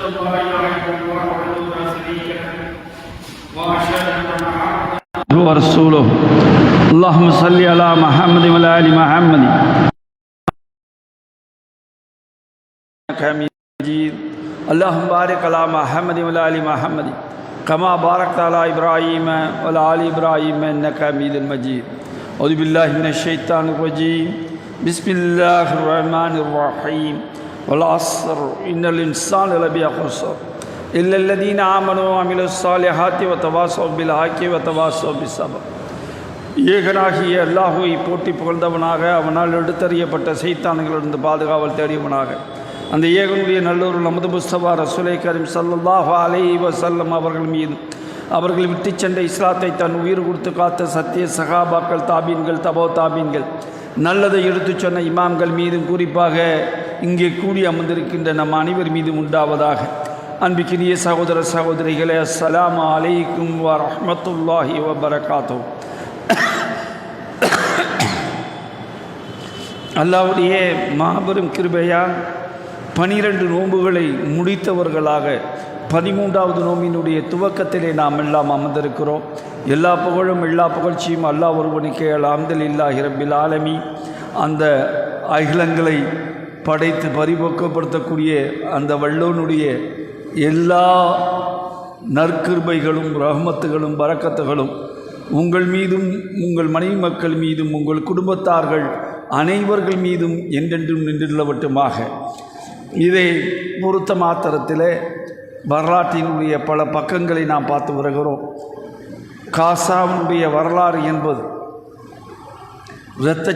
أن لا إله إلا الله وحده لا شريك له وأشهد أن محمدا ورسوله اللهم صل على محمد وعلى آل محمد حميد مجيد اللهم بارك على محمد وعلى آل محمد كما باركت على إبراهيم وعلى آل إبراهيم إنك حميد مجيد أعوذ بالله من الشيطان الرجيم بسم الله الرحمن الرحيم والعصر إن الإنسان لفي خسر إلا الذين آمنوا وعملوا الصالحات وتواصوا بالحق وتواصوا بالصبر. ஏகனாகிய அல்லாஹுவை போற்றி புகழ்ந்தவனாக அவனால் எடுத்தறியப்பட்ட சைத்தான்களிலிருந்து பாதுகாவல் தேடியவனாக அந்த ஏகனுடைய நல்லூர் நமது முஸ்தபா ரசூலை கரீம் ஸல்லல்லாஹு அலைஹி வஸல்லம் அவர்கள் மீது அவர்கள் விட்டு சென்ற இஸ்லாத்தை தன் உயிர் கொடுத்து காத்த சத்திய சகாபாக்கள் தாபீன்கள் தபோ தாபீன்கள் நல்லதை எடுத்துச் சொன்ன இமாம்கள் மீதும் குறிப்பாக இங்கே கூடி அமர்ந்திருக்கின்ற நம் அனைவர் மீதும் உண்டாவதாக. அன்பிக்கினிய சகோதர சகோதரிகளே, அஸ்ஸலாமு அலைக்கும் வரஹ்மத்துல்லாஹி வபரகாத்துஹு. அல்லாஹ்வுடைய மாபெரும் கிருபையால் 12 நோன்புகளை முடித்தவர்களாக 13வது நோம்பினுடைய துவக்கத்திலே நாம் எல்லாம் அமர்ந்திருக்கிறோம். எல்லா புகழும் எல்லா புகழ்ச்சியும் அல்லாஹ் ஒருவனுக்கே. அல்ஹம்துலில்லாஹி ரப்பில் ஆலமீன். அந்த அகிலங்களை படைத்து பரிபக்குவப்படுத்தக்கூடிய அந்த வல்லோனுடைய எல்லா நற்கிருபைகளும் ரஹ்மத்துகளும் பரக்கத்துகளும் உங்கள் மீதும் உங்கள் மனைவி மக்கள் மீதும் உங்கள் குடும்பத்தார்கள் அனைவர்கள் மீதும் என்றென்றும் நின்றுள்ளவட்டுமாக. இதை பொறுத்த மாத்திரத்தில் வரலாற்றினுடைய பல பக்கங்களை நாம் பார்த்து வருகிறோம். காசாவுடைய வரலாறு என்பது இரத்த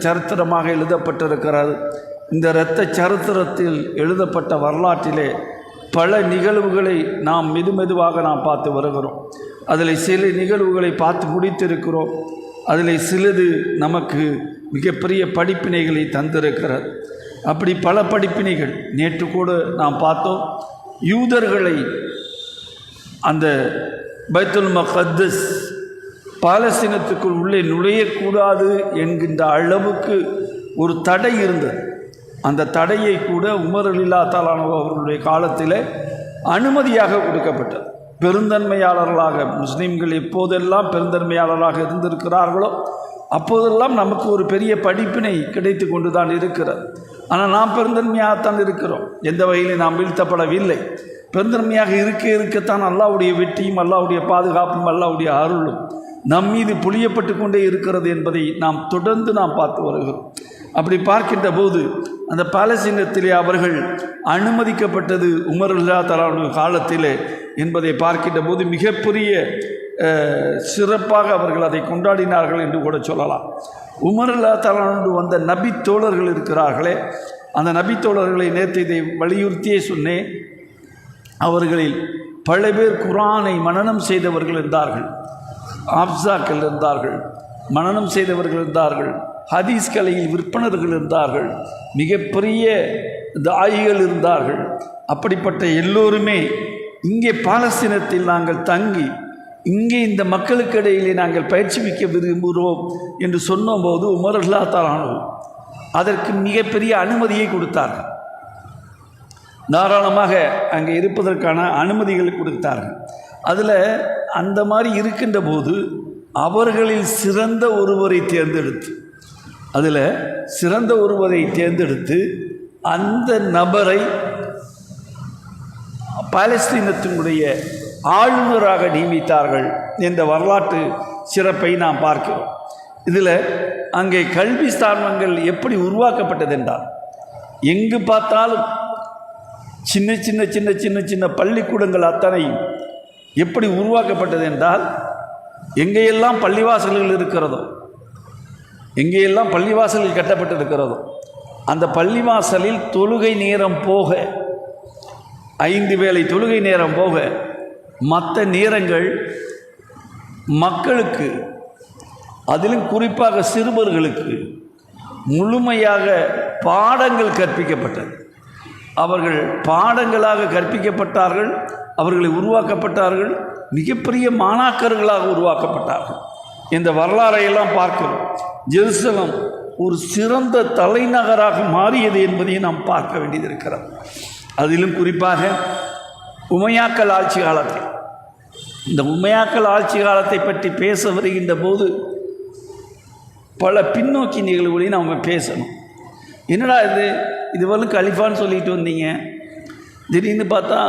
சரித்திரமாக எழுதப்பட்டிருக்கிறது. இந்த இரத்த சரித்திரத்தில் எழுதப்பட்ட வரலாற்றிலே பல நிகழ்வுகளை நாம் மெதுவாக நாம் பார்த்து வருகிறோம். அதில் சில நிகழ்வுகளை பார்த்து முடித்திருக்கிறோம். அதில் சிலது நமக்கு மிகப்பெரிய படிப்பினைகளை தந்திருக்கிறது. அப்படி பல படிப்பினைகள் நேற்று கூட நாம் பார்த்தோம். யூதர்களை அந்த பைத்துல் மக்தஸ் பாலஸ்தீனத்துக்குள் உள்ளே நுழையக்கூடாது என்கின்ற அளவுக்கு ஒரு தடை இருந்தது. அந்த தடையை கூட உமர் ரலியல்லாஹு தஆலா அவர்களுடைய காலத்தில் அனுமதியாக கொடுக்கப்பட்டது. பெருந்தன்மையாளர்களாக முஸ்லீம்கள் எப்போதெல்லாம் பெருந்தன்மையாளராக இருந்திருக்கிறார்களோ அப்போதெல்லாம் நமக்கு ஒரு பெரிய படிப்பினை கிடைத்து கொண்டு தான் இருக்கிறது. ஆனால் நாம் பெருந்தன்மையாகத்தான் இருக்கிறோம். எந்த வகையிலும் நாம் வீழ்த்தப்படவில்லை. பெருந்தன்மையாக இருக்கத்தான் அல்லாஹ்வுடைய வெற்றியும் அல்லாஹ்வுடைய பாதுகாப்பும் அல்லாஹ்வுடைய அருளும் நம் மீது பொழியப்பட்டு கொண்டே இருக்கிறது என்பதை நாம் தொடர்ந்து நாம் பார்த்து வருகிறோம். அப்படி பார்க்கின்ற போது அந்த பாலஸ்தீனத்திலே அவர்கள் அனுமதிக்கப்பட்டது உமர் ரலியல்லாஹு தஆலா காலத்திலே என்பதை பார்க்கின்ற போது மிகப்பெரிய சிறப்பாக அவர்கள் அதை கொண்டாடினார்கள் என்று கூட சொல்லலாம். உமர் ரலியல்லாஹு தஆலா வந்த நபி தோழர்கள் இருக்கிறார்களே, அந்த நபி தோழர்களை நேற்று இதை வலியுறுத்தியே சொன்னேன். அவர்களில் பல பேர் குர்ஆனை மனனம் செய்தவர்கள் இருந்தார்கள், ஆப்சாக்கள் இருந்தார்கள், மனனம் செய்தவர்கள் இருந்தார்கள், ஹதீஸ் கலையில் விற்பனர்கள் இருந்தார்கள், மிகப்பெரிய தாயிகள் இருந்தார்கள். அப்படிப்பட்ட எல்லோருமே இங்கே பாலஸ்தீனத்தில் நாங்கள் தங்கி இங்கே இந்த மக்களுக்கு இடையிலே நாங்கள் பயிற்சிவிக்க விரும்புகிறோம் என்று சொன்னபோது உமர் ரலியல்லாஹு தஆலா அதற்கு மிகப்பெரிய அனுமதியை கொடுத்தார்கள். தாராளமாக அங்கே இருப்பதற்கான அனுமதிகள் கொடுத்தார்கள். அதில் அந்த மாதிரி இருக்கின்ற போது அவர்களில் சிறந்த ஒருவரை தேர்ந்தெடுத்து அந்த நபரை பாலஸ்தீனத்தினுடைய ஆளுநராக நியமித்தார்கள் என்ற வரலாற்று சிறப்பை நாம் பார்க்கிறோம். இதில் அங்கே கல்வி ஸ்தாபனங்கள் எப்படி உருவாக்கப்பட்டது என்றால், எங்கு பார்த்தாலும் சின்ன சின்ன சின்ன சின்ன சின்ன பள்ளிக்கூடங்கள் அத்தனையும் எப்படி உருவாக்கப்பட்டது என்றால், எங்கேயெல்லாம் பள்ளிவாசல்கள் இருக்கிறதோ, எங்கேயெல்லாம் பள்ளிவாசல்கள் கட்டப்பட்டிருக்கிறதோ அந்த பள்ளிவாசலில் தொழுகை நேரம் போக 5 வேளை தொழுகை நேரம் போக மற்ற நேரங்கள் மக்களுக்கு, அதிலும் குறிப்பாக சிறுவர்களுக்கு முழுமையாக பாடங்கள் கற்பிக்கப்பட்டது. அவர்கள் பாடங்களாக கற்பிக்கப்பட்டார்கள், அவர்களை உருவாக்கப்பட்டார்கள், மிகப்பெரிய மாணாக்கர்களாக உருவாக்கப்பட்டார்கள். இந்த வரலாறையெல்லாம் பார்க்கிறோம். ஜெருசலம் ஒரு சிறந்த தலைநகராக மாறியது என்பதையும் நாம் பார்க்க வேண்டியது இருக்கிறது. அதிலும் குறிப்பாக உமையாக்கள் ஆட்சி காலத்தில், இந்த உமையாக்கள் ஆட்சி காலத்தை பற்றி பேச வருகின்ற போது பல பின்னோக்கி நிகழ்வுகளையும் நாம் பேசணும். என்னடா இது வரலும் கலிஃபான்னு சொல்லிட்டு வந்தீங்க, திடீர்னு பார்த்தா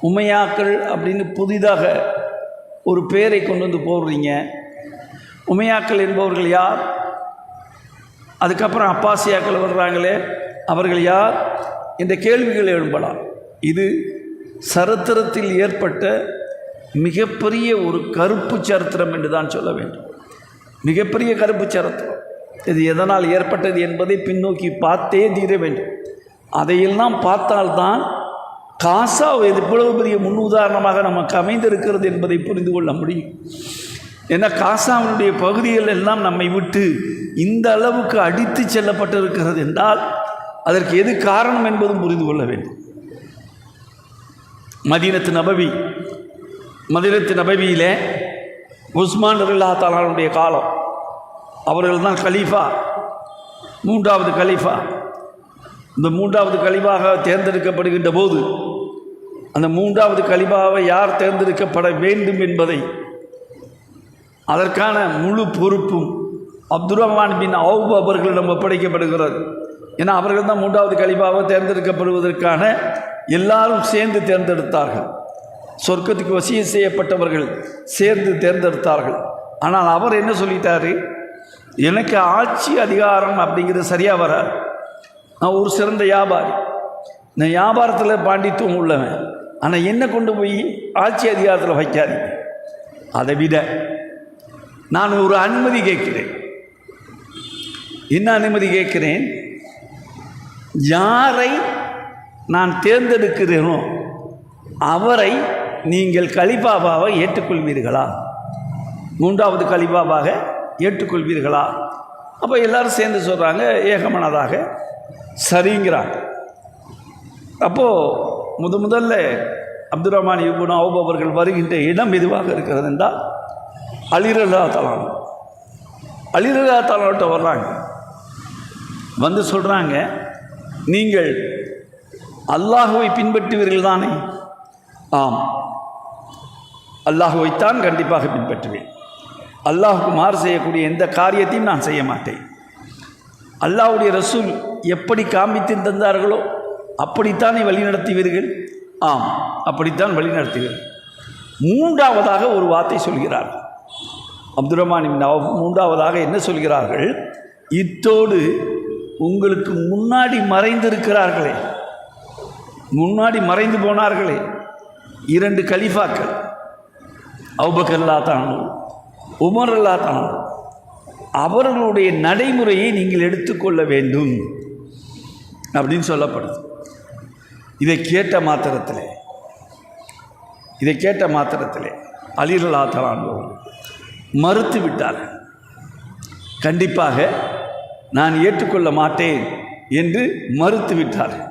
உமையாக்கள் அப்படின்னு புதிதாக ஒரு பேரை கொண்டு வந்து போடுறீங்க. உமையாக்கள் என்பவர்கள் யார்? அதுக்கப்புறம் அப்பாசியாக்கள் வர்றாங்களே, அவர்கள் யார் என்ற கேள்விகள் எழும்பலாம். இது சரித்திரத்தில் ஏற்பட்ட மிகப்பெரிய ஒரு கருப்பு சரித்திரம் என்று தான் சொல்ல வேண்டும். மிகப்பெரிய கருப்பு சரித்திரம். இது எதனால் ஏற்பட்டது என்பதை பின்னோக்கி பார்த்தே தீர வேண்டும். அதையெல்லாம் பார்த்தால்தான் காசா எவ்வளவு பெரிய முன் உதாரணமாக நமக்கு அமைந்திருக்கிறது என்பதை புரிந்து கொள்ள முடியும். ஏன்னா காசாவினுடைய பகுதிகள் எல்லாம் நம்மை விட்டு இந்த அளவுக்கு அடித்து செல்லப்பட்டிருக்கிறது என்றால் அதற்கு எது காரணம் என்பதும் புரிந்து கொள்ள வேண்டும். மதீனத்து நபவியிலே உஸ்மான் ரலியல்லாஹு தஆலாவுடைய காலம், அவர்கள் தான் கலீஃபா, மூன்றாவது கலீஃபா. இந்த மூன்றாவது கலீஃபாக தேர்ந்தெடுக்கப்படுகின்ற போது அந்த மூன்றாவது கலீஃபாவை யார் தேர்ந்தெடுக்கப்பட வேண்டும் என்பதை அதற்கான முழு பொறுப்பும் அப்துர் ரஹ்மான் பின் அவுப் அவர்களிடம் ஒப்படைக்கப்படுகிறது. ஏன்னா அவர்கள் தான் மூன்றாவது கலீஃபாவை தேர்ந்தெடுக்கப்படுவதற்கான எல்லாரும் சேர்ந்து தேர்ந்தெடுத்தார்கள். சொர்க்கத்துக்கு வசியம் செய்யப்பட்டவர்கள் சேர்ந்து தேர்ந்தெடுத்தார்கள். ஆனால் அவர் என்ன சொல்லிட்டாரு, எனக்கு ஆட்சி அதிகாரம் அப்படிங்கிறது சரியாக வராது. நான் ஒரு சிறந்த வியாபாரி, நான் வியாபாரத்தில் பாண்டித்துவம் உள்ளவன், ஆனால் என்ன கொண்டு போய் ஆட்சி அதிகாரத்தில் வைக்காதீங்க. அதை விட நான் ஒரு அனுமதி கேட்கிறேன். என்ன அனுமதி கேட்கிறேன்? யாரை நான் தேர்ந்தெடுக்கிறேனோ அவரை நீங்கள் கலிஃபாவாக ஏற்றுக்கொள்வீர்களா? மூன்றாவது கலிஃபாவாக ஏற்றுக்கொள்வீர்களா? அப்போ எல்லாரும் சேர்ந்து சொல்கிறாங்க, ஏகமனதாக சரிங்கிறாங்க. அப்போது முதல்ல அப்துர் ரஹ்மான் இப்னு அவுப் அவர்கள் வருகின்ற இடம் எதுவாக இருக்கிறது என்றால் அலி ரலியல்லாஹு தஆலா வர்றாங்க. வந்து சொல்கிறாங்க, நீங்கள் அல்லாஹுவை பின்பற்றுவீர்கள் தானே? ஆம், அல்லாஹுவைத்தான் கண்டிப்பாக பின்பற்றுவேன். அல்லாஹுக்கு மாறு செய்யக்கூடிய எந்த காரியத்தையும் நான் செய்ய மாட்டேன். அல்லாஹ்வுடைய ரசூல் எப்படி காண்பித்து தந்தார்களோ அப்படித்தானே வழிநடத்துவீர்கள்? ஆம், அப்படித்தான் வழிநடத்துவீர்கள். மூன்றாவதாக ஒரு வார்த்தை சொல்கிறார்கள் அப்துர் ரஹ்மான் இப்னு அவுஃப். மூன்றாவதாக என்ன சொல்கிறார்கள்? இத்தோடு உங்களுக்கு முன்னாடி மறைந்திருக்கிறார்களே, முன்னாடி மறைந்து போனார்களே 2 கலீஃபாக்கள், அபூபக்கர் ரலியல்லாஹு அன்ஹு, உமர் ரலியல்லாஹு அன்ஹு, அவர்களுடைய நடைமுறையை நீங்கள் எடுத்துக்கொள்ள வேண்டும் அப்படின்னு சொல்லப்படுது. இதை கேட்ட மாத்திரத்திலே அலி ரலியல்லாஹு அன்ஹு மறுத்து விட்டார்கள். கண்டிப்பாக நான் ஏற்றுக்கொள்ள மாட்டேன் என்று மறுத்து விட்டார்கள்.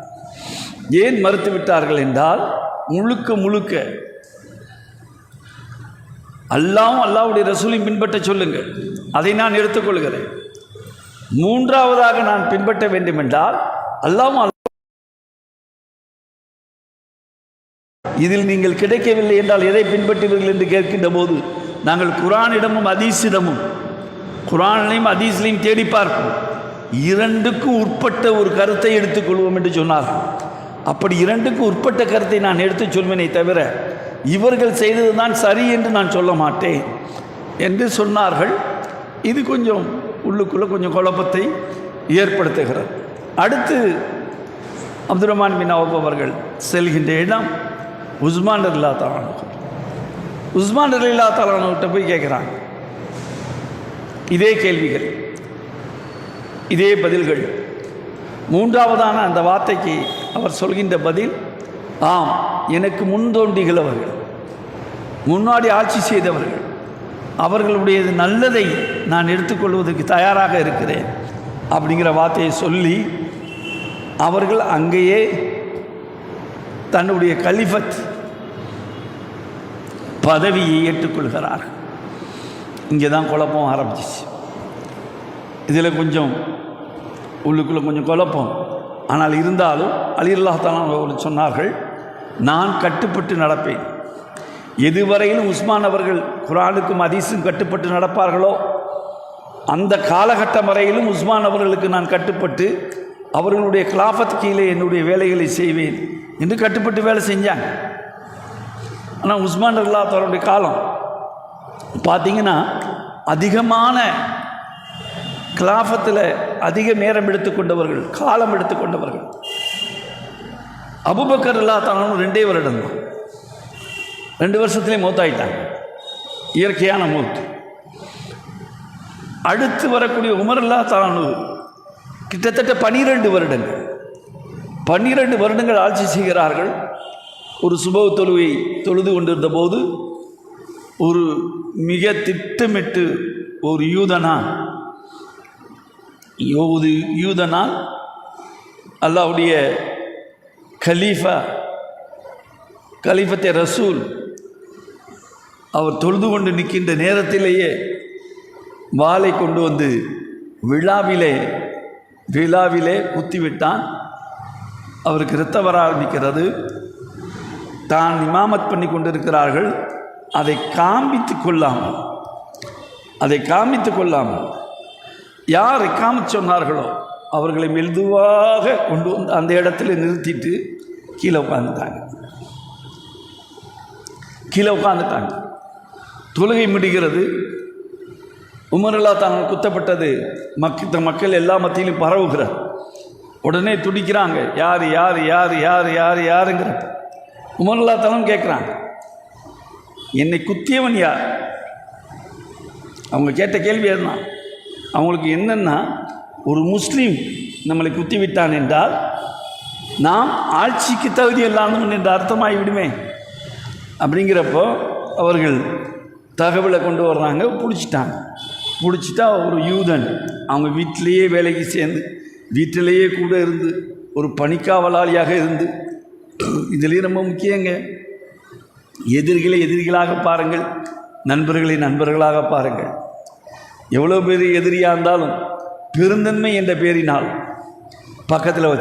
ஏன் மறுத்து விட்டார்கள் என்றால், முழுக்க அல்லாஹ்வும் அல்லாஹ்வுடைய ரசூலையும் பின்பற்ற சொல்லுங்கள், அதை நான் எடுத்துக்கொள்கிறேன். மூன்றாவதாக நான் பின்பற்ற வேண்டும் என்றால் அல்லாஹ்வும் இதில் நீங்கள் கிடைக்கவில்லை என்றால் எதை பின்பற்றுவீர்கள் என்று கேட்கின்ற போது நாங்கள் குர்ஆனிடமும் ஹதீஸிடமும், குர்ஆனிலையும் ஹதீஸிலையும் தேடி பார்ப்போம், 2க்கும் உட்பட்ட ஒரு கருத்தை எடுத்துக்கொள்வோம் என்று சொன்னார்கள். அப்படி 2க்கும் உட்பட்ட கருத்தை நான் எடுத்துச் சொல்வேனே தவிர இவர்கள் செய்தது தான் சரி என்று நான் சொல்ல மாட்டேன் என்று சொன்னார்கள். இது கொஞ்சம் உள்ளுக்குள்ளே கொஞ்சம் குழப்பத்தை ஏற்படுத்துகிறது. அடுத்து அப்துர் ரஹ்மான் பின் அவுஃப் அவர்கள் செல்கின்ற இடம் உஸ்மான் ரலியல்லாஹு தஆலா அன்ஹு. உஸ்மான் ரலியல்லாஹு தஆலா அன்ஹுகிட்ட போய் கேட்குறாங்க இதே கேள்விகள், இதே பதில்கள். மூன்றாவதான அந்த வார்த்தைக்கு அவர் சொல்கின்ற பதில், ஆம், எனக்கு முன் தோன்றுகிறவர்கள், முன்னாடி ஆட்சி செய்தவர்கள், அவர்களுடைய நல்லதை நான் எடுத்துக்கொள்வதற்கு தயாராக இருக்கிறேன் அப்படிங்கிற வார்த்தையை சொல்லி அவர்கள் அங்கேயே தன்னுடைய கலிஃபத் பதவியை ஏற்றுக்கொள்கிறார்கள். இங்கே தான் குழப்பம் ஆரம்பிச்சிச்சு. இதில் கொஞ்சம் உள்ளுக்குள்ளே கொஞ்சம் குழப்பம். ஆனால் இருந்தாலும் அலி ரலியல்லாஹு தஆலா அவர்கள் சொன்னார்கள், நான் கட்டுப்பட்டு நடப்பேன். எதுவரையிலும் உஸ்மான் அவர்கள் குர்ஆனுக்கும் ஹதீஸுக்கும் கட்டுப்பட்டு நடப்பார்களோ அந்த காலகட்டம் வரையிலும் உஸ்மான் அவர்களுக்கு நான் கட்டுப்பட்டு அவர்களுடைய கிலாஃபத் கீழே என்னுடைய வேலைகளை செய்வேன் என்று கட்டுப்பட்டு வேலை செஞ்சாங்க. ஆனால் உஸ்மான் ரலியல்லாஹு தஆலாவுடைய காலம் பார்த்தீங்கன்னா அதிகமான கிலாஃபத்தில் அதிக நேரம் எடுத்துக்கொண்டவர்கள், காலம் எடுத்துக்கொண்டவர்கள். அபூபக்கர் ரலியல்லாஹு தஆலா 2 வருடம் தான், 2 வருஷத்துலேயே மௌத்தாயிட்டாங்க, இயற்கையான மௌத். அடுத்து வரக்கூடிய உமர் ரலியல்லாஹு தஆலா கிட்டத்தட்ட 12 வருடங்கள் 12 வருடங்கள் ஆட்சி செய்கிறார்கள். ஒரு சுபஹ் தொழுவை தொழுது கொண்டிருந்த போது ஒரு மிக திட்டமிட்டு ஒரு யூதனால் அல்லாஹ்வுடைய கலீஃபத்தே ரசூல் அவர் தொழுது கொண்டு நிற்கின்ற நேரத்திலேயே வாளை கொண்டு வந்து விழாவிலே குத்திவிட்டான். அவருக்கு இரத்தம் வர ஆரம்பிக்கிறது. தான் இமாமத் பண்ணி கொண்டிருக்கிறார்கள். அதை காமித்து கொள்ளாமல் யார் இக்காமத் சொன்னார்களோ அவர்களை மெதுவாக கொண்டு வந்து அந்த இடத்துல நிறுத்திட்டு கீழே உட்காந்துட்டாங்க. தொழுகை முடிகிறது. உமர் ரலியல்லாஹு தஆலா குத்தப்பட்டது மக்கள் எல்லா மத்தியிலும் பரவுகிறார். உடனே துடிக்கிறாங்க, யாருங்கிற. உமர் ரலியல்லாஹு தஆலா கேட்குறாங்க, என்னை குத்தியவன் யார்? அவங்க கேட்ட கேள்வி அதுதான். அவங்களுக்கு என்னென்னா, ஒரு முஸ்லீம் நம்மளை குத்தி விட்டான் என்றால் நாம் ஆட்சிக்கு தகுதி இல்லாதவன் என்ற அர்த்தமாகிவிடுமே. அப்படிங்கிறப்போ அவர்கள் தகவலை கொண்டு வர்றாங்க. பிடிச்சிட்டா ஒரு யூதன் அவங்க வீட்டிலேயே வேலைக்கு சேர்ந்து வீட்டிலேயே கூட இருந்து ஒரு பணிக்காவலாளியாக இருந்து, இதுலேயே ரொம்ப முக்கியங்க, எதிரிகளை எதிரிகளாக பாருங்கள், நண்பர்களை நண்பர்களாக பாருங்கள். எவ்வளோ பேர் எதிரியாக இருந்தாலும் பெருந்தன்மை என்ற பேரினால் பக்கத்தில்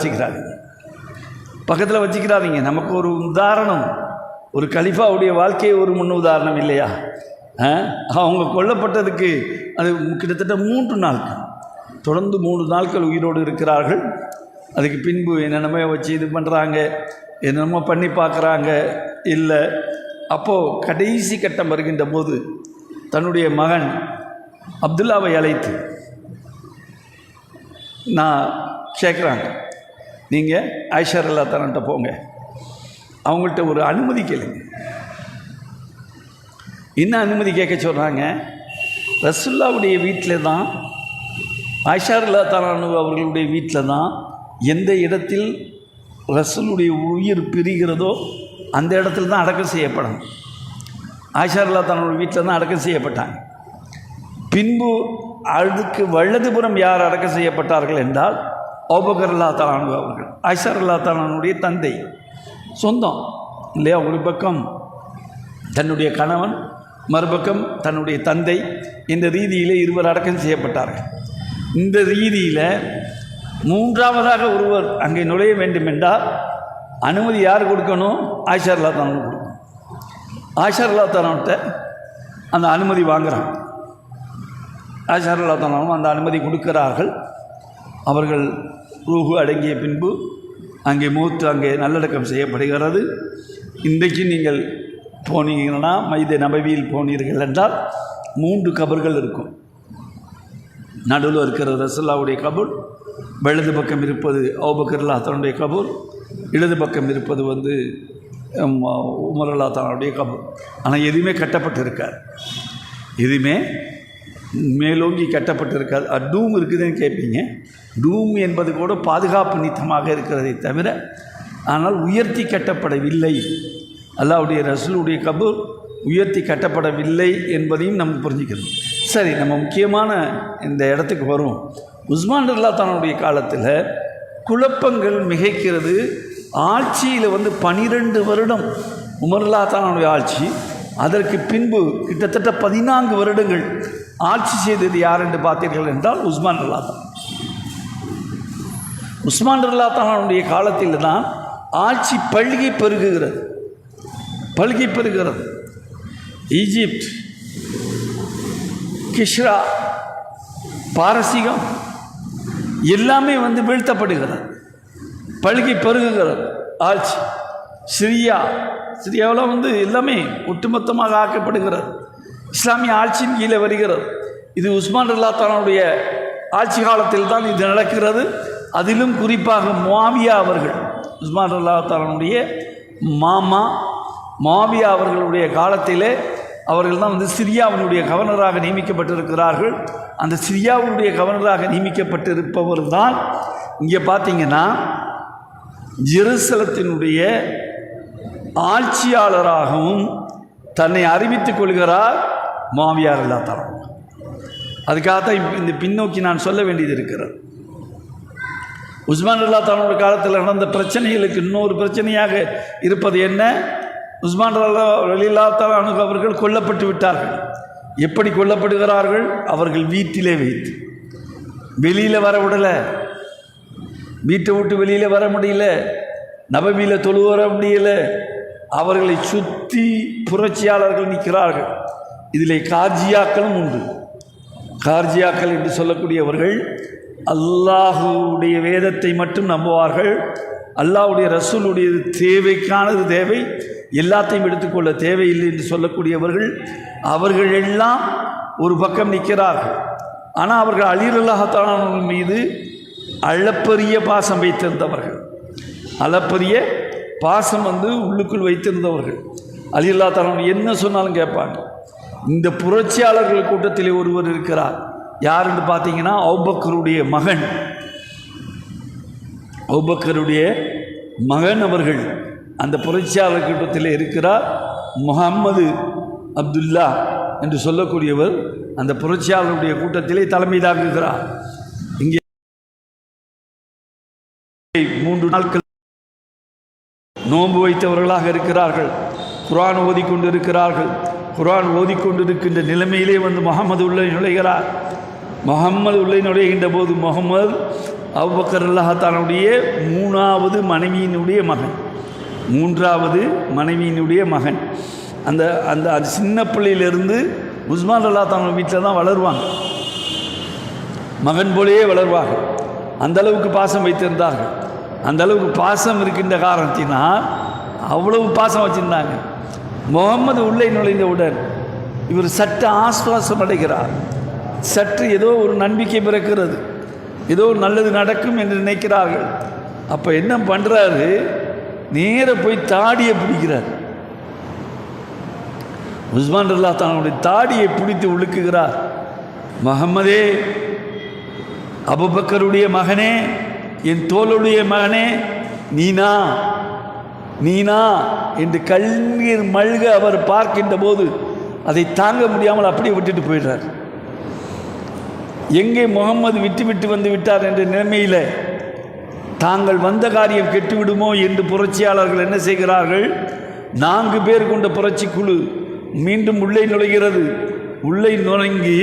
வச்சுக்கிறாதீங்க. நமக்கு ஒரு உதாரணம், ஒரு கலீஃபாவுடைய வாழ்க்கையை ஒரு முன் உதாரணம் இல்லையா? அவங்க கொல்லப்பட்டதுக்கு அது கிட்டத்தட்ட 3 நாட்கள், தொடர்ந்து 3 நாட்கள் உயிரோடு இருக்கிறார்கள். அதுக்கு பின்பு என்னென்னமோ வச்சு இது பண்ணுறாங்க, என்னென்னமோ பண்ணி பார்க்குறாங்க. இல்லை, அப்போது கடைசி கட்டம் வருகின்ற போது தன்னுடைய மகன் அப்துல்லாவை அழைத்து நான் கேட்குறாங்க, நீங்கள் ஆயிஷா ரலியல்லாஹு தஆலாட்ட போங்க, அவங்கள்ட்ட ஒரு அனுமதி கேளுங்க. என்ன அனுமதி கேட்க சொல்கிறாங்க? ரசூலுல்லாஹ்வுடைய வீட்டில் தான், ஆயிஷா ரலியல்லாஹு தஆலா அவர்களுடைய வீட்டில் தான் எந்த இடத்தில் ரசூலுடைய உயிர் பிரிகிறதோ அந்த இடத்துல தான் அடக்கம் செய்யப்படணும். ஆயிஷா ரலியல்லாஹு தஆலா வீட்டில் தான் அடக்கம் செய்யப்பட்டாங்க. பின்பு அதுக்கு வலதுபுறம் யார் அடக்கம் செய்யப்பட்டார்கள் என்றால் அபூபக்கர் ரலியல்லாஹு தஆலா அவர்கள், ஆயிஷா ரலியல்லாஹு தஆலாவுடைய தந்தை, சொந்தம் இல்லையா? ஒரு பக்கம் தன்னுடைய கணவன், மறுபக்கம் தன்னுடைய தந்தை, இந்த ரீதியில் இருவர் அடக்கம் செய்யப்பட்டார்கள். இந்த ரீதியில் 3ஆவதாக ஒருவர் அங்கே நுழைய வேண்டும் என்றால் அனுமதி யார் கொடுக்கணும்? ஆயிஷா ரலியல்லாஹு தஆலா கொடுக்கணும். ஆயிஷா ரலியல்லாஹு தஆலாட்ட அந்த அனுமதி வாங்குகிறாங்க. ஆயிஷா ரலியல்லாஹு தஆலா அந்த அனுமதி கொடுக்கிறார்கள். அவர்கள் ரூஹு அடங்கிய பின்பு அங்கே அங்கே நல்லடக்கம் செய்யப்படுகிறது. இன்றைக்கு நீங்கள் போனீங்கன்னா, மைதே நபவியில் போனீர்கள் என்றால் 3 கபர்கள் இருக்கும். நடுவில் இருக்கிறது ரசூலுல்லாஹ்வுடைய கபர், வலது பக்கம் இருப்பது அபூபக்கர் ரலியல்லாஹு தஆலாவுடைய கபர், இடது பக்கம் இருப்பது உமர் ரலியல்லாஹு தஆலாவுடைய கபர். ஆனால் எதுவுமே கட்டப்பட்டிருக்காது, எதுவுமே மேலோங்கி கட்டப்பட்டிருக்காது. டூம் இருக்குதுன்னு கேட்பீங்க. டூம் என்பது கூட பாதுகாப்பு நித்தமாக இருக்கிறதை தவிர, ஆனால் உயர்த்தி கட்டப்படவில்லை. அல்லாஹ்வுடைய ரசூலுடைய கபர் உயர்த்தி கட்டப்படவில்லை என்பதையும் நம்ம புரிஞ்சுக்கணும். சரி, நம்ம முக்கியமான இந்த இடத்துக்கு வருவோம். உஸ்மான் ரலியல்லாஹு தஆலாவுடைய காலத்தில் குழப்பங்கள் மிகைக்கிறது. ஆட்சியில் 12 வருடம் உமர் ரலியல்லாஹு தஆலாவுடைய ஆட்சி. அதற்கு பின்பு கிட்டத்தட்ட 14 வருடங்கள் ஆட்சி செய்தது யார் என்று பார்த்தீர்கள் என்றால் உஸ்மான் ரலியல்லாஹு தஆலா. உஸ்மான் ரலியல்லாஹு தஆலாவுடைய காலத்தில் தான் ஆட்சி பல்கி பெருகுகிறது, பல்கி பெருகிறது. ஈஜிப்ட், கிஷ்ரா, பாரசீகம் எல்லாமே வீழ்த்தப்படுகிறது, பல்கி பெருகுகிறது ஆட்சி. சிரியாவில் எல்லாமே ஒட்டுமொத்தமாக ஆக்கப்படுகிறது, இஸ்லாமிய ஆட்சியின் கீழே வருகிறது. இது உஸ்மான் ரலியல்லாஹு தஆலாவுடைய ஆட்சி காலத்தில் தான் இது நடக்கிறது. அதிலும் குறிப்பாக முஆவியா அவர்கள், உஸ்மான் ரலியல்லாஹு தஆலாவுடைய மாமா முஆவியா அவர்களுடைய காலத்திலே அவர்கள் தான் சிரியாவினுடைய கவர்னராக நியமிக்கப்பட்டிருக்கிறார்கள். அந்த சிரியாவினுடைய கவர்னராக நியமிக்கப்பட்டிருப்பவர் தான் இங்கே பார்த்தீங்கன்னா ஜெருசலத்தினுடைய ஆட்சியாளராகவும் தன்னை அறிவித்துக் கொள்கிறார் முஆவியா ரலியல்லாஹு தஆலா. அதுக்காகத்தான் இந்த பின்னோக்கி நான் சொல்ல வேண்டியது இருக்கிறது. உஸ்மான் ரலியல்லாஹு தஆலாவுடைய காலத்தில் நடந்த பிரச்சனைகளுக்கு இன்னொரு பிரச்சனையாக இருப்பது என்ன? உஸ்மான் ரலியல்லாஹு தஆலா அவர்கள் கொல்லப்பட்டு விட்டார்கள். எப்படி கொல்லப்படுகிறார்கள்? அவர்கள் வீட்டிலே வைத்து, வெளியில் வர விடலை, வீட்டை விட்டு வெளியில் வர முடியல, நபவியில் தொழு வர முடியல. அவர்களை சுற்றி புரட்சியாளர்கள் நிற்கிறார்கள். இதில் கார்ஜியாக்களும் உண்டு. கார்ஜியாக்கள் என்று சொல்லக்கூடியவர்கள் அல்லாஹுடைய வேதத்தை மட்டும் நம்புவார்கள். அல்லாஹுடைய ரசூலுடைய தேவைக்கானது தேவை, எல்லாத்தையும் எடுத்துக்கொள்ள தேவையில்லை என்று சொல்லக்கூடியவர்கள். அவர்கள் எல்லாம் ஒரு பக்கம் நிற்கிறார்கள். ஆனால் அவர்கள் அலி ரலியல்லாஹு தஆலா மீது அளப்பரிய பாசம் வைத்திருந்தவர்கள், அளப்பரிய பாசம் உள்ளுக்குள் வைத்திருந்தவர்கள். அலி ரலியல்லாஹு தஆலா என்ன சொன்னாலும் கேட்பாங்க. இந்த புரட்சியாளர்கள் கூட்டத்திலே ஒருவர் இருக்கிறார். யாருன்னு பார்த்தீங்கன்னா அபூபக்கருடைய மகன், அபூபக்கருடைய மகன் அவர்கள் அந்த புரட்சியாளர் கூட்டத்தில் இருக்கிறார். முஹம்மது அப்துல்லா என்று சொல்லக்கூடியவர் அந்த புரட்சியாளருடைய கூட்டத்திலே தலைமை தாங்குகிறார். இங்கே 3 நாட்கள் நோன்பு வைத்தவர்களாக இருக்கிறார்கள், குர்ஆன் ஓதிக்கொண்டு இருக்கிறார்கள். குர்ஆன் ஓதிக்கொண்டிருக்கின்ற நிலைமையிலே முகமது உள்ளே நுழைகிறார். முகம்மது உள்ளே நுழைகின்ற போது முகமது அபூபக்கர் ரலியல்லாஹு தஆலாவுடைய 3வது மனைவியினுடைய மகன், 3வது மனைவியினுடைய மகன். அந்த அந்த அந்த சின்ன பிள்ளையிலிருந்து உஸ்மான் ரலியல்லாஹு தஆலா வீட்டில் தான் வளருவாங்க, மகன் போலேயே வளருவாங்க. அந்த அளவுக்கு பாசம் வைத்திருந்தார்கள். அந்த அளவுக்கு பாசம் இருக்கின்ற காரணத்தினால் அவ்வளவு பாசம் வச்சுருந்தாங்க. முகம்மது உள்ளே நுழைந்தவுடன் இவர் சற்று ஆஸ்வாசம் அடைகிறார். சற்று ஏதோ ஒரு நம்பிக்கை பிறக்கிறது, ஏதோ ஒரு நல்லது நடக்கும் என்று நினைக்கிறார்கள். அப்போ என்ன பண்ணுறாரு? நேர போய் தாடியை பிடிக்கிறார். உஸ்மான் ரலியல்லாஹு தஆலாவுடைய தாடியை பிடித்து உழுக்குகிறார். முஹம்மதே, அபூபக்கருடைய மகனே, என் தோளுடைய மகனே, நீனா என்று கண்ணீர் மல்க அவர் பார்க்கின்ற போது அதை தாங்க முடியாமல் அப்படியே விட்டுட்டு போயிடுறார். எங்கே முகம்மது விட்டு வந்து விட்டார் என்ற நிலைமையில் தாங்கள் வந்த காரியம் கெட்டுவிடுமோ என்று புரட்சியாளர்கள் என்ன செய்கிறார்கள்? 4 பேர் கொண்ட புரட்சி குழு மீண்டும் உள்ளே நுழைகிறது. உள்ளே நுழைங்கி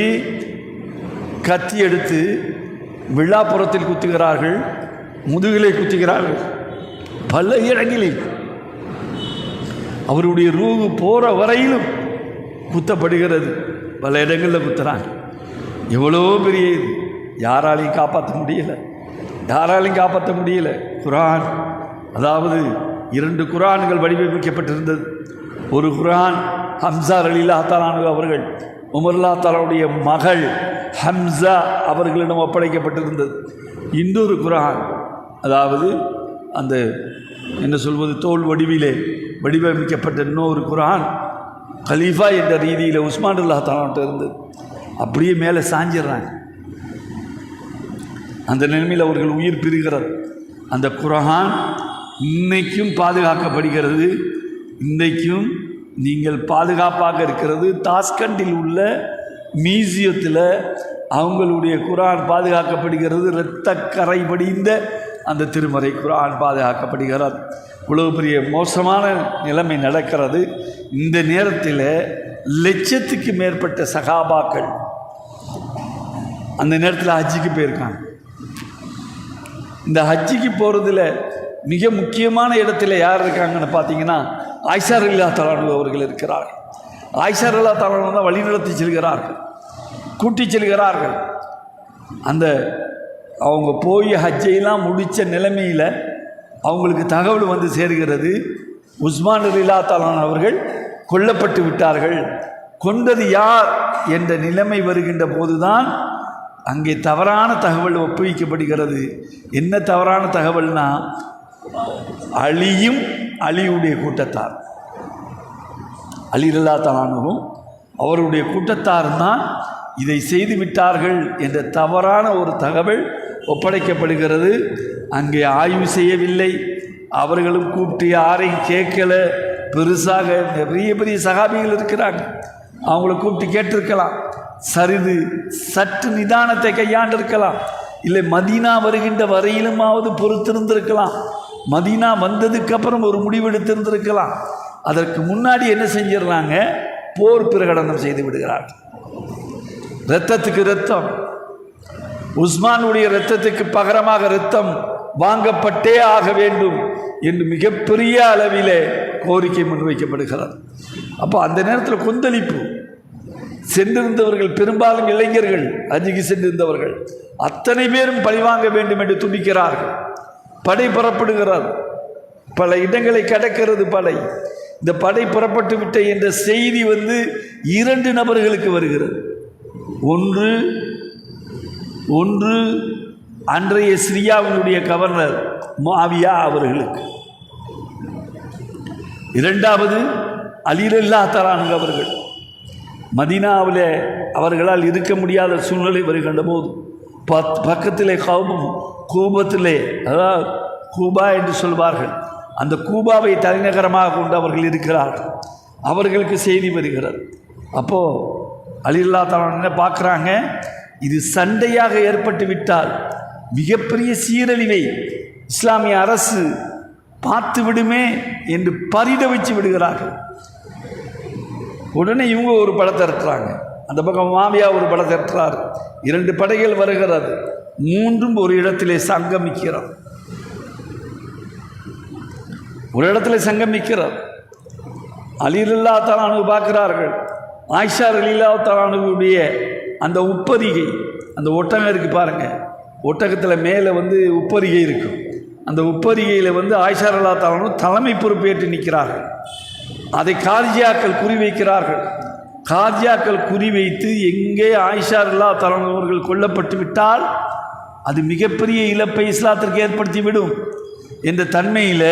கத்தி எடுத்து விழாப்புறத்தில் குத்துகிறார்கள், முதுகிலே குத்துகிறார்கள், பல இடங்களில் அவருடைய ரூஹு போகிற வரையிலும் குத்தப்படுகிறது. பல இடங்களில் குத்துறாங்க. எவ்வளோ பெரிய இது, யாராலையும் காப்பாற்ற முடியல, யாராலையும் காப்பாற்ற முடியல. குர்ஆன், அதாவது 2 குர்ஆன்கள் வடிவமைக்கப்பட்டிருந்தது. ஒரு குர்ஆன் ஹம்சா ரலியல்லாஹு தஆலா அவர்கள், உமர் ரலியல்லாஹு தஆலாவுடைய மகள் ஹம்சா அவர்களிடம் ஒப்படைக்கப்பட்டிருந்தது. இன்னொரு குர்ஆன், அதாவது அந்த என்ன சொல்வது, தோல் வடிவிலே வடிவமைக்கப்பட்ட இன்னொரு குர்ஆன் கலீஃபா என்ற ரீதியில் உஸ்மான் ரலியல்லாஹு தஆலாட்ட இருந்தது. அப்படியே மேலே சாஞ்சிடுறாங்க. அந்த நிலைமையில் அவர்கள் உயிர் பிரிகிறது. அந்த குர்ஆன் இன்னைக்கும் பாதுகாக்கப்படுகிறது. இன்றைக்கும் நீங்கள் பாதுகாப்பாக இருக்கிறது. தாஸ்கண்டில் உள்ள மியூசியத்தில் அவங்களுடைய குர்ஆன் பாதுகாக்கப்படுகிறது. இரத்த கரை படிந்த அந்த திருமறை குர்ஆன் பாதுகாக்கப்படுகிறது. இவ்வளவு பெரிய மோசமான நிலைமை நடக்கிறது. இந்த நேரத்தில் லட்சத்துக்கு மேற்பட்ட சகாபாக்கள் அந்த நேரத்தில் ஹஜ்ஜுக்கு போயிருக்காங்க. இந்த ஹஜ்ஜுக்கு போகிறதுல மிக முக்கியமான இடத்துல யார் இருக்காங்கன்னு பார்த்தீங்கன்னா ஆயிஷா ரலியல்லாஹு அன்ஹா அவர்கள் இருக்கிறார்கள். ஆயிஷா ரலியல்லாஹு அன்ஹா தான் வழிநடத்தி செல்கிறார்கள், கூட்டி செல்கிறார்கள். அந்த அவங்க போய் ஹஜ்ஜையெல்லாம் முடித்த நிலைமையில் அவங்களுக்கு தகவல் வந்து சேர்கிறது, உஸ்மான் ரலியல்லாஹு அன்ஹு அவர்கள் கொல்லப்பட்டு விட்டார்கள். கொண்டது யார் என்ற நிலைமை வருகின்ற போதுதான் அங்கே தவறான தகவல் ஒப்புவிக்கப்படுகிறது. என்ன தவறான தகவல்னா, அலியும் அலியுடைய கூட்டத்தார், அலி ரலியல்லாஹு அன்ஹு அவருடைய கூட்டத்தார் தான் இதை செய்து விட்டார்கள் என்ற தவறான ஒரு தகவல் ஒப்படைக்கப்படுகிறது. அங்கே ஆய்வு செய்யவில்லை, அவர்களும் கூப்பிட்டு யாரையும் கேட்கல. பெருசாக பெரிய பெரிய சகாபிகள் இருக்கிறாங்க, அவங்கள கூப்பிட்டு கேட்டிருக்கலாம், சற்று நிதானத்தை கையாண்டிருக்கலாம், இல்லை மதீனா வருகின்ற வரையிலுமாவது பொறுத்திருந்திருக்கலாம், மதீனா வந்ததுக்கப்புறம் ஒரு முடிவெடுத்திருந்திருக்கலாம். அதற்கு முன்னாடி என்ன செஞ்சிடறாங்க, போர் பிரகடனம் செய்து விடுகிறார்கள். இரத்தத்துக்கு இரத்தம், உஸ்மானுடைய இரத்தத்துக்கு பகரமாக இரத்தம் வாங்கப்பட்டே ஆக வேண்டும் என்று மிகப்பெரிய அளவிலே கோரிக்கை முன்வைக்கப்படுகிறது. அப்போ அந்த நேரத்தில் கொந்தளிப்பு. சென்றிருந்தவர்கள் பெரும்பாலும் இளைஞர்கள், ஹஜ்ஜுக்கு சென்றிருந்தவர்கள் அத்தனை பேரும் பழிவாங்க வேண்டும் என்று துடிக்கிறார்கள். படை புறப்படுகிறது, பல இடங்களை கடக்கிறது படை. இந்த படை புறப்பட்டு விட்ட என்ற செய்தி வந்து 2 நபர்களுக்கு வருகிறது. ஒன்று அன்றைய சிரியாவினுடைய கவர்னர் முஆவியா அவர்களுக்கு, 2வது அலி ரலியல்லாஹு அன்ஹு அவர்கள். மதீனாவில் அவர்களால் இருக்க முடியாத சூழ்நிலை வருகின்ற போது பக்கத்திலே கூபத்திலே, அதாவது கூபா என்று சொல்வார்கள், அந்த கூபாவை தலைநகரமாக கொண்டு அவர்கள் இருக்கிறார்கள். அவர்களுக்கு செய்தி வருகிறது. அப்போது அலி ரலியல்லாஹு அன்ஹு பார்க்குறாங்க, இது சண்டையாக ஏற்பட்டு விட்டால் மிகப்பெரிய சீரழிவை இஸ்லாமிய அரசு பார்த்து விடுமே என்று பரிதவிச்சு விடுகிறார்கள். உடனே இவங்க ஒரு படத்தை இறக்குறாங்க, அந்த பக்கம் முஆவியா ஒரு படத்தை இறக்குறார். 2 படைகள் வருகிறது, 3ம் ஒரு இடத்திலே சங்கமிக்கிறார். ஒரு இடத்துல சங்கமிக்கிறார். அலி ரலியல்லாஹு அன்ஹு பார்க்கிறார்கள், ஆயிஷா ரலியல்லாஹு அன்ஹுடைய அந்த உப்பரிகை, அந்த ஒட்டகம் இருக்குது பாருங்கள், ஒட்டகத்தில் மேலே வந்து உப்பரிகை இருக்கும். அந்த உப்பரிகையில் வந்து ஆயிஷா ரலியல்லாஹு அன்ஹா தலைமை பொறுப்பேற்று நிற்கிறார்கள். அதை கார்ஜியாக்கள் குறிவைக்கிறார்கள். கார்ஜியாக்கள் குறிவைத்து எங்கே ஆயிஷா ரலியல்லாஹு அன்ஹா அவர்கள் கொல்லப்பட்டு விட்டால் அது மிகப்பெரிய இழப்பை இஸ்லாத்திற்கு ஏற்படுத்திவிடும் என்ற தன்மையில்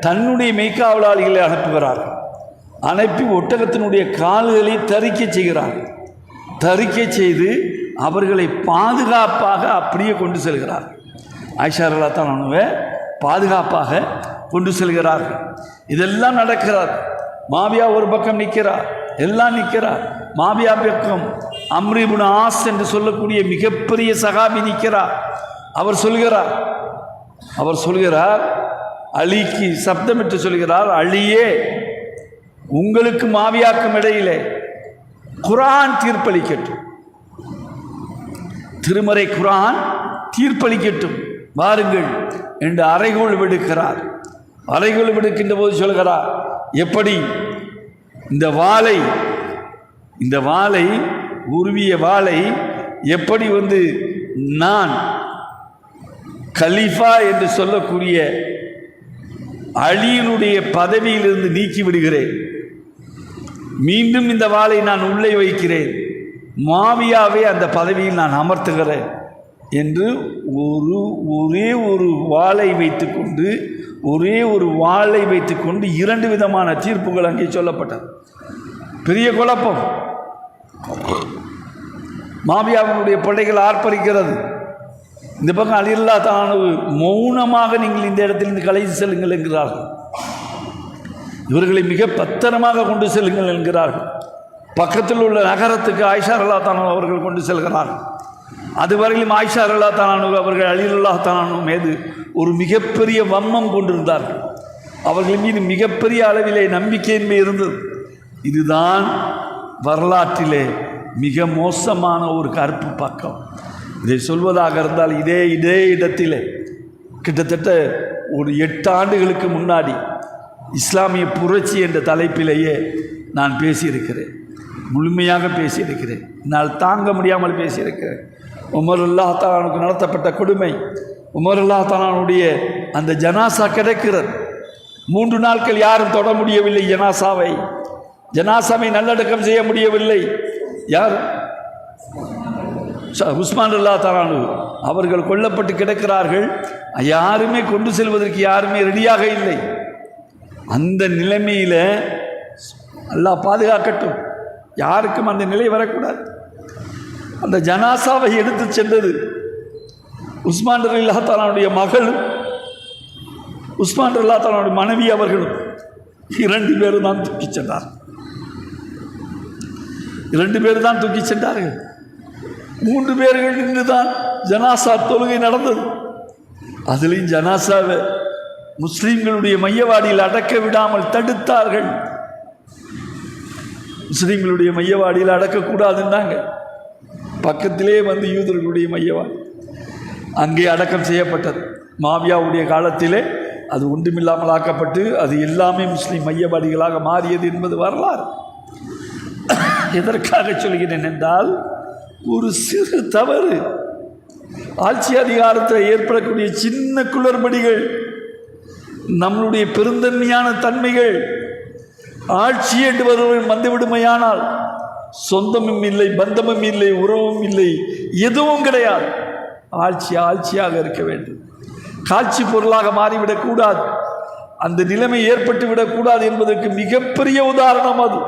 தன்னுடைய மெய்க்காவலாளிகளை அனுப்புகிறார்கள். அனுப்பி ஒட்டகத்தினுடைய கால்களை தரிக்க செய்கிறார்கள். தரிக்க செய்து அவர்களை பாதுகாப்பாக அப்படியே கொண்டு செல்கிறார். ஆயிஷா ரலியல்லாஹு அன்ஹாவை பாதுகாப்பாக கொண்டு செல்கிறார்கள். இதெல்லாம் நடக்கிறார். முஆவியா ஒரு பக்கம் நிற்கிறார், எல்லாம் நிற்கிறார். முஆவியா பக்கம் அம்ர் இப்னு ஆஸ் என்று சொல்லக்கூடிய மிகப்பெரிய சகாபி நிற்கிறார். அவர் சொல்கிறார் அலிக்கு சப்தமிட்டு சொல்கிறார், அலியே, உங்களுக்கு முஆவியாக்கும் இடையிலே குர்ஆன் தீர்ப்பளிக்கட்டும், திருமறை குர்ஆன் தீர்ப்பளிக்கட்டும், வாருங்கள் என்று அறைகோள் விடுக்கிறார். அறைகோள் விடுக்கின்ற போது சொல்கிறார், எப்படி இந்த வாளை உருவிய வாளை எப்படி வந்து நான் கலீஃபா என்று சொல்லக்கூடிய அலியினுடைய பதவியிலிருந்து நீக்கி விடுகிறேன், மீண்டும் இந்த வாளை நான் உள்ளே வைக்கிறேன், முஆவியாவை அந்த பதவியில் நான் அமர்த்துகிறேன் என்று ஒரே ஒரு வாளை வைத்துக்கொண்டு 2 விதமான தீர்ப்புகள் அங்கே சொல்லப்பட்டது. பெரிய குழப்பம். முஆவியாவினுடைய படைகள் ஆர்ப்பரிக்கிறது. இந்த பக்கம் அலி ரலியல்லாஹு அன்ஹு மௌனமாக நீங்கள் இந்த இடத்திலிருந்து கலைத்து செல்லுங்கள் என்கிறார்கள். இவர்களை மிக பத்திரமாக கொண்டு செல்லுங்கள் என்கிறார்கள். பக்கத்தில் உள்ள நகரத்துக்கு ஆயிஷா ரலியல்லாஹு அன்ஹா அவர்கள் கொண்டு செல்கிறார்கள். அதுவரையிலும் ஆயிஷா ரலியல்லாஹு அன்ஹா அவர்கள் அலி ரலியல்லாஹு அன்ஹு மீது ஒரு மிகப்பெரிய வன்மம் கொண்டிருந்தார்கள். அவர்கள் மீது மிகப்பெரிய அளவிலே நம்பிக்கையின்மை இருந்தது. இதுதான் வரலாற்றிலே மிக மோசமான ஒரு கருப்பு பக்கம். இதை சொல்வதாக இருந்தால் இதே இடத்திலே கிட்டத்தட்ட ஒரு 8 ஆண்டுகளுக்கு முன்னாடி இஸ்லாமிய புரட்சி என்ற தலைப்பிலேயே நான் பேசியிருக்கிறேன், முழுமையாக பேசியிருக்கிறேன். நான் தாங்க முடியாமல் பேசியிருக்கிறேன். உமர் அல்லாஹ் தஆலாவுக்கு நடத்தப்பட்ட கொடுமை, உமர் அல்லாஹ் தஆலாவுடைய அந்த ஜனாசா கிடைக்கிறது. 3 நாட்கள் யாரும் தொட முடியவில்லை ஜனாசாவை நல்லடக்கம் செய்ய முடியவில்லை. யார்? உஸ்மான் அல்லாஹ் தஆலா அவர்கள் கொல்லப்பட்டு கிடக்கிறார்கள். யாருமே கொண்டு செல்வதற்கு யாருமே ரெடியாக இல்லை. அந்த நிலைமையில் அல்லாஹ் பாதுகாக்கட்டும், யாருக்கும் அந்த நிலை வரக்கூடாது. அந்த ஜனாசாவை எடுத்து சென்றது உஸ்மான் ரலியல்லாஹு தஆலாவுடைய மகளும் உஸ்மான் ரலியல்லாஹு தஆலாவுடைய மனைவி அவர்களும் 2 பேரும் தான் தூக்கி சென்றார். 2 பேர் தான் தூக்கி சென்றார்கள். 3 பேர்கள் நின்று தான் ஜனாசா தொழுகை நடந்தது. அதிலையும் ஜனாசாவை முஸ்லீம்களுடைய மையவாடியில் அடக்க விடாமல் தடுத்தார்கள். முஸ்லீம்களுடைய மையவாடியில் அடக்கக்கூடாதுன்னாங்க. பக்கத்திலே வந்து யூதர்களுடைய மையவாடி அங்கே அடக்கம் செய்யப்பட்டது. மாவியாவுடைய காலத்திலே அது ஒன்றுமில்லாமல் ஆக்கப்பட்டு அது எல்லாமே முஸ்லீம் மையவாடிகளாக மாறியது என்பது வரலாறு. எதற்காக சொல்கிறேன் என்றால், ஒரு சிறு தவறு, ஆட்சி அதிகாரத்தில் ஏற்படக்கூடிய சின்ன குளறுபடிகள், நம்மளுடைய பெருந்தன்மையான தன்மைகள் ஆட்சி என்று வருவன் வந்துவிடுமையானால் சொந்தமும் இல்லை, பந்தமும் இல்லை, உறவும் இல்லை, எதுவும் கிடையாது. ஆட்சியாக இருக்க வேண்டும். காட்சி பொருளாக மாறிவிடக்கூடாது. அந்த நிலைமை ஏற்பட்டு விடக்கூடாது என்பதற்கு மிகப்பெரிய உதாரணம் அது.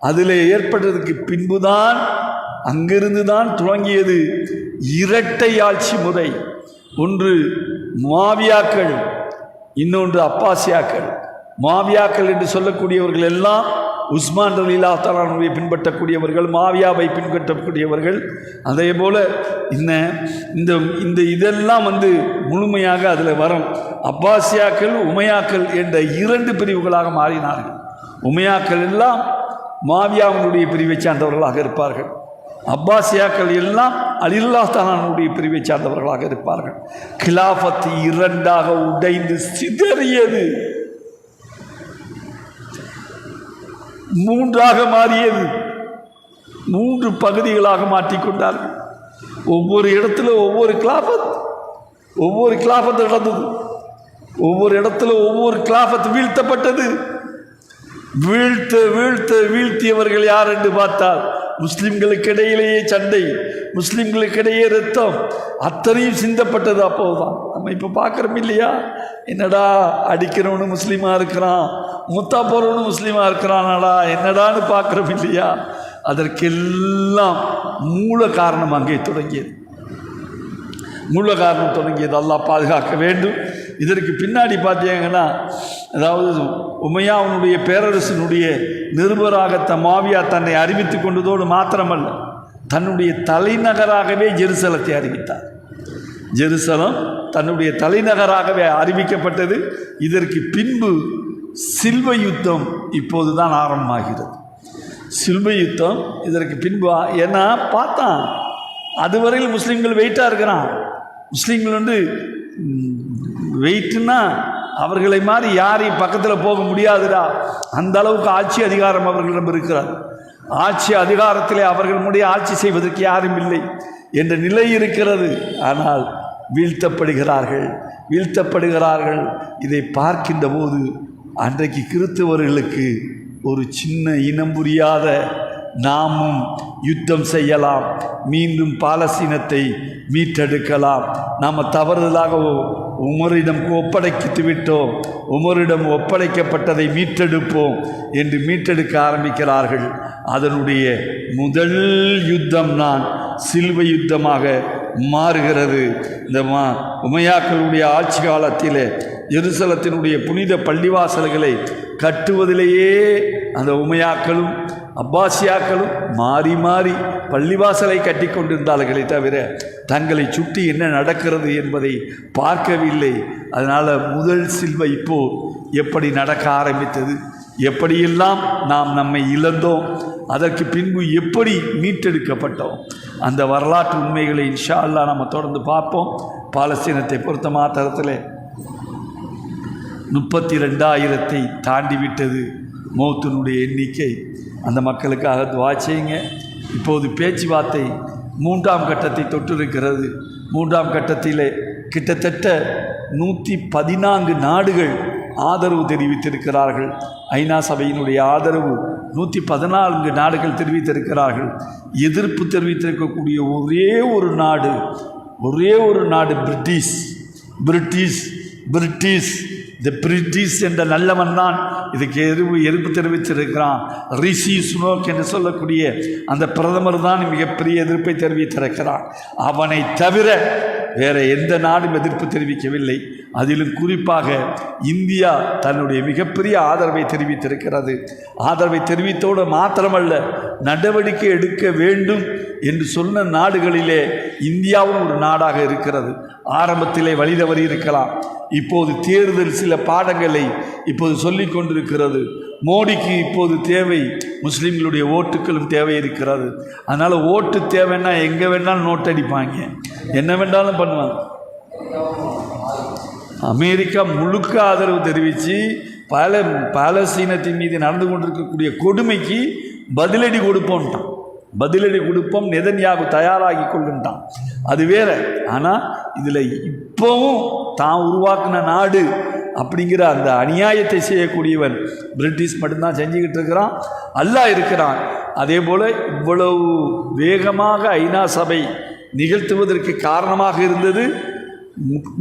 அதில் ஏற்பட்டதற்கு பின்புதான் அங்கிருந்து தான் துவங்கியது இரட்டை ஆட்சி முறை. ஒன்று முஆவியாக்கள், இன்னொன்று அப்பாசியாக்கள். முஆவியாக்கள் என்று சொல்லக்கூடியவர்கள் எல்லாம் உஸ்மான் ரலியல்லாஹு தஆலாவை பின்பற்றக்கூடியவர்கள், முஆவியாவை பின்பற்றக்கூடியவர்கள். அதே போல் இந்த இதெல்லாம் வந்து முழுமையாக அதில் வரும். அப்பாசியாக்கள், உமையாக்கள் என்ற 2 பிரிவுகளாக மாறினார்கள். உமையாக்கள் எல்லாம் முஆவியாவுடைய பிரிவை சார்ந்தவர்களாக இருப்பார்கள். அப்பாசியாக்கள் எல்லாம் அலி ரலியல்லாஹு தஆலாவுடைய பிரிவை சார்ந்தவர்களாக இருப்பார்கள். கிலாஃபத் 2ஆக உடைந்து சிதறியது, 3ஆக மாறியது. 3 பகுதிகளாக மாற்றிக்கொண்டார்கள். ஒவ்வொரு இடத்துல ஒவ்வொரு கிலாஃபத் நடந்தது. ஒவ்வொரு இடத்துல ஒவ்வொரு கிலாஃபத் வீழ்த்தப்பட்டது. வீழ்த்தியவர்கள் யார் என்று பார்த்தால், முஸ்லிம்களுக்கு இடையிலேயே சண்டை, முஸ்லிம்களுக்கு இடையே ரத்தம், அத்தனையும் சிந்தப்பட்டது அப்போதுதான். நம்ம இப்போ பார்க்குறோம் இல்லையா, என்னடா அடிக்கிறவனு முஸ்லீமாக இருக்கிறான், முத்தா போகிறவனு முஸ்லீமாக இருக்கிறானாடா, என்னடான்னு பார்க்குறோம் இல்லையா. அதற்கெல்லாம் மூல காரணம் அங்கே தொடங்கியது. அல்லாஹ் பாதுகாக்க வேண்டும். இதற்கு பின்னாடி பார்த்தீங்கன்னா, அதாவது உமையாவுடைய பேரரசனுடைய நிருபராக முஆவியா தன்னை அறிவித்து கொண்டதோடு மாத்திரமல்ல, தன்னுடைய தலைநகராகவே ஜெருசலத்தை அறிவித்தார். ஜெருசலம் தன்னுடைய தலைநகராகவே அறிவிக்கப்பட்டது. இதற்கு பின்பு சில்வை யுத்தம் இப்போது தான் ஆரம்பமாகிறது. சில்வை யுத்தம் இதற்கு பின்பு. ஏன்னா பார்த்தான், அதுவரையில் முஸ்லீம்கள் வெயிட்டாக இருக்கிறான். முஸ்லீம்கள் வந்து வெயிட்டுன்னா அவர்களை மாதிரி யாரையும் பக்கத்தில் போக முடியாதுடா, அந்த அளவுக்கு ஆட்சி அதிகாரம் அவர்களிடம் இருக்கிறார். ஆட்சி அதிகாரத்திலே அவர்களுடைய ஆட்சி செய்வதற்கு யாரும் இல்லை என்ற நிலை இருக்கிறது. ஆனால் வீழ்த்தப்படுகிறார்கள். இதை பார்க்கின்ற போது அன்றைக்கு கிறிஸ்தவர்களுக்கு ஒரு சின்ன இனம் புரியாத, நாமும் யுத்தம் செய்யலாம், மீண்டும் பாலஸ்தீனத்தை மீட்டெடுக்கலாம், நாம் தவறுதலாக உமரிடம் ஒப்படைத்து விட்டோம், உமரிடம் ஒப்படைக்கப்பட்டதை மீட்டெடுப்போம் என்று மீட்டெடுக்க ஆரம்பிக்கிறார்கள். அதனுடைய முதல் யுத்தம் தான் சிலுவை யுத்தமாக மாறுகிறது. இந்த உமையாக்களுடைய ஆட்சி காலத்திலே ஜெருசலத்தினுடைய புனித பள்ளிவாசல்களை கட்டுவதிலேயே அந்த உமையாக்களும் அப்பாசியாக்களும் மாறி மாறி பள்ளிவாசலை கட்டி கொண்டிருந்தார்களே தவிர தங்களை சுற்றி என்ன நடக்கிறது என்பதை பார்க்கவில்லை. அதனால் முதல் சிலுவை இப்போது எப்படி நடக்க ஆரம்பித்தது, எப்படியெல்லாம் நாம் நம்மை இழந்தோம், அதற்கு பின்பு எப்படி மீட்டெடுக்கப்பட்டோம், அந்த வரலாற்று உண்மைகளை இன்ஷா அல்லாஹ் நம்ம தொடர்ந்து பார்ப்போம். பாலஸ்தீனத்தை பொறுத்த மாத்திரத்தில் 32,000 தாண்டிவிட்டது மௌத்தினுடைய எண்ணிக்கை. அந்த மக்களுக்காக துஆ செய்யுங்க. இப்போது பேச்சுவார்த்தை 3ஆம் கட்டத்தை தொட்டிருக்கிறது. 3ஆம் கட்டத்திலே கிட்டத்தட்ட 114 நாடுகள் ஆதரவு தெரிவித்திருக்கிறார்கள். ஐநா சபையினுடைய ஆதரவு 114 நாடுகள் தெரிவித்திருக்கிறார்கள். எதிர்ப்பு தெரிவித்திருக்கக்கூடிய ஒரே ஒரு நாடு பிரிட்டிஷ் என்ற நல்லவன் தான் இதுக்கு எதிர்ப்பு தெரிவித்திருக்கிறான். ரிஷி சுனோக் என்று சொல்லக்கூடிய அந்த பிரதமர் தான் மிகப்பெரிய எதிர்ப்பை தெரிவித்திருக்கிறான். அவனை தவிர வேறு எந்த நாடும் எதிர்ப்பு தெரிவிக்கவில்லை. அதிலும் குறிப்பாக இந்தியா தன்னுடைய மிகப்பெரிய ஆதரவை தெரிவித்திருக்கிறது. ஆதரவை தெரிவித்தோடு மாத்திரமல்ல, நடவடிக்கை எடுக்க வேண்டும் என்று சொன்ன நாடுகளிலே இந்தியாவும் ஒரு நாடாக இருக்கிறது. ஆரம்பத்திலே வழி தவறி இருக்கலாம். இப்போது தேர்தல் சில பாடங்களை இப்போது சொல்லி கொண்டிருக்கிறது. மோடிக்கு இப்போது தேவை முஸ்லீம்களுடைய ஓட்டுக்களும் தேவை இருக்கிறது. அதனால் ஓட்டு தேவைன்னா எங்கே வேணாலும் நோட்டடிப்பாங்க, என்ன வேண்டாலும் பண்ணுவாங்க. அமெரிக்கா முழுக்க ஆதரவு தெரிவித்து பாலஸ்தீனத்தின் மீது நடந்து கொண்டிருக்கக்கூடிய கொடுமைக்கு பதிலடி கொடுப்போம் நெதன்யாகு தயாராகி கொள்கின்றான். அது வேற. ஆனால் இதில் இப்போவும் தான் உருவாக்கின நாடு அப்படிங்கிற அந்த அநியாயத்தை செய்யக்கூடியவன் பிரிட்டிஷ் மட்டும்தான் செஞ்சுக்கிட்டு இருக்கிறான். அல்லாஹ் இருக்கிறான். அதே போல் இவ்வளவு வேகமாக ஐநா சபை நிகழ்த்துவதற்கு காரணமாக இருந்தது,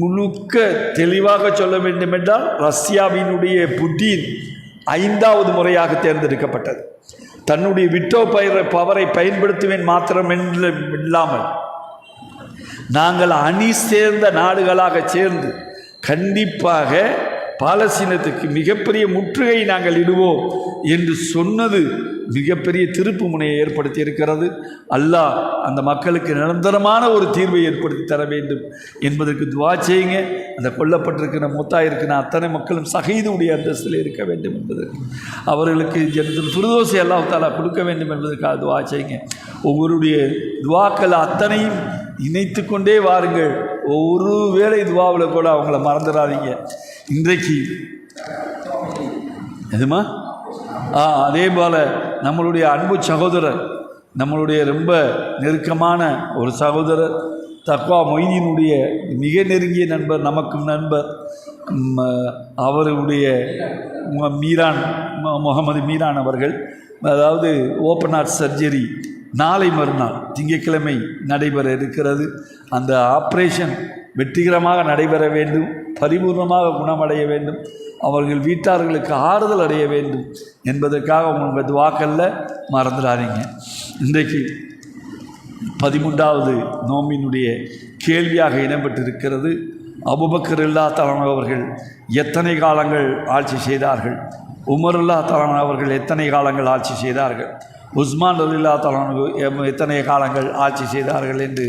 முழுக்க தெளிவாக சொல்ல வேண்டுமென்றால், ரஷ்யாவினுடைய புட்டின் 5வது முறையாக தேர்ந்தெடுக்கப்பட்டது. தன்னுடைய விட்டோ பவரை பயன்படுத்துவேன் மாத்திரமில்லாமல் நாங்கள் அணி சேர்ந்த நாடுகளாக சேர்ந்து கண்டிப்பாக பாலஸ்தீனத்துக்கு மிகப்பெரிய முற்றுகை நாங்கள் இடுவோம் என்று சொன்னது மிகப்பெரிய திருப்பு முனையை ஏற்படுத்தி இருக்கிறது. அல்லாஹ் அந்த மக்களுக்கு நிரந்தரமான ஒரு தீர்வை ஏற்படுத்தி தர வேண்டும் என்பதற்கு துஆ செய்யுங்க. அந்த கொல்லப்பட்டிருக்கிற மூத்தாயிருக்கிற அத்தனை மக்களும் ஷஹீதுடைய அந்தஸ்தில் இருக்க வேண்டும் என்பதற்கு, அவர்களுக்கு ஜன்னத்துல் ஃபிர்தௌஸை அல்லாஹ் தஆலா கொடுக்க வேண்டும் என்பதற்காக துஆ செய்யுங்க. ஒவ்வொருடைய துஆக்கள் அத்தனையும் இணைத்து கொண்டே வாருங்கள். ஒரு வேளை துஆவில் கூட அவங்கள மறந்துடாதீங்க. இன்றைக்கு எதுமா அதே போல் நம்மளுடைய அன்பு சகோதரர், நம்மளுடைய ரொம்ப நெருக்கமான ஒரு சகோதரர், தக்வா மொய்தீனுடைய மிக நெருங்கிய நண்பர், நமக்கும் நண்பர், அவருடைய முகமது மீரான் அவர்கள், அதாவது ஓப்பன் ஹார்ட் சர்ஜரி நாளை மறுநாள் திங்கட்கிழமை நடைபெற இருக்கிறது. அந்த ஆப்ரேஷன் வெற்றிகரமாக நடைபெற வேண்டும், பரிபூர்ணமாக குணமடைய வேண்டும், அவர்கள் வீட்டார்களுக்கு ஆறுதல் அடைய வேண்டும் என்பதற்காக உங்கள் துஆக்களில் மறந்துடாதீங்க. இன்றைக்கு 13வது நோம்பினுடைய கேள்வியாக இடம்பெற்றிருக்கிறது. அபூபக்கர் ரலியல்லாஹு தஆலா அவர்கள் எத்தனை காலங்கள் ஆட்சி செய்தார்கள், உமர் ரலியல்லாஹு தஆலா அவர்கள் எத்தனை காலங்கள் ஆட்சி செய்தார்கள், உஸ்மான் ரலியல்லாஹு தஆலா எத்தனை காலங்கள் ஆட்சி செய்தார்கள் என்று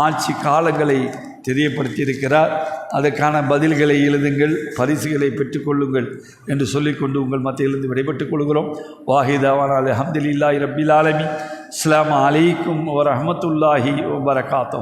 ஆட்சி காலங்களை தெரியப்படுத்தியிருக்கிறார். அதற்கான பதில்களை எழுதுங்கள், பரிசுகளை பெற்றுக்கொள்ளுங்கள் என்று சொல்லிக்கொண்டு உங்கள் மத்தியிலிருந்து விடைபெற்றுக் கொள்கிறோம். வாஹிதாவான அல்ஹம்துலில்லாஹி ரப்பில் ஆலமீன். அஸ்ஸலாமு அலைக்கும் வரஹ்மத்துல்லாஹி வபரகாத்துஹு.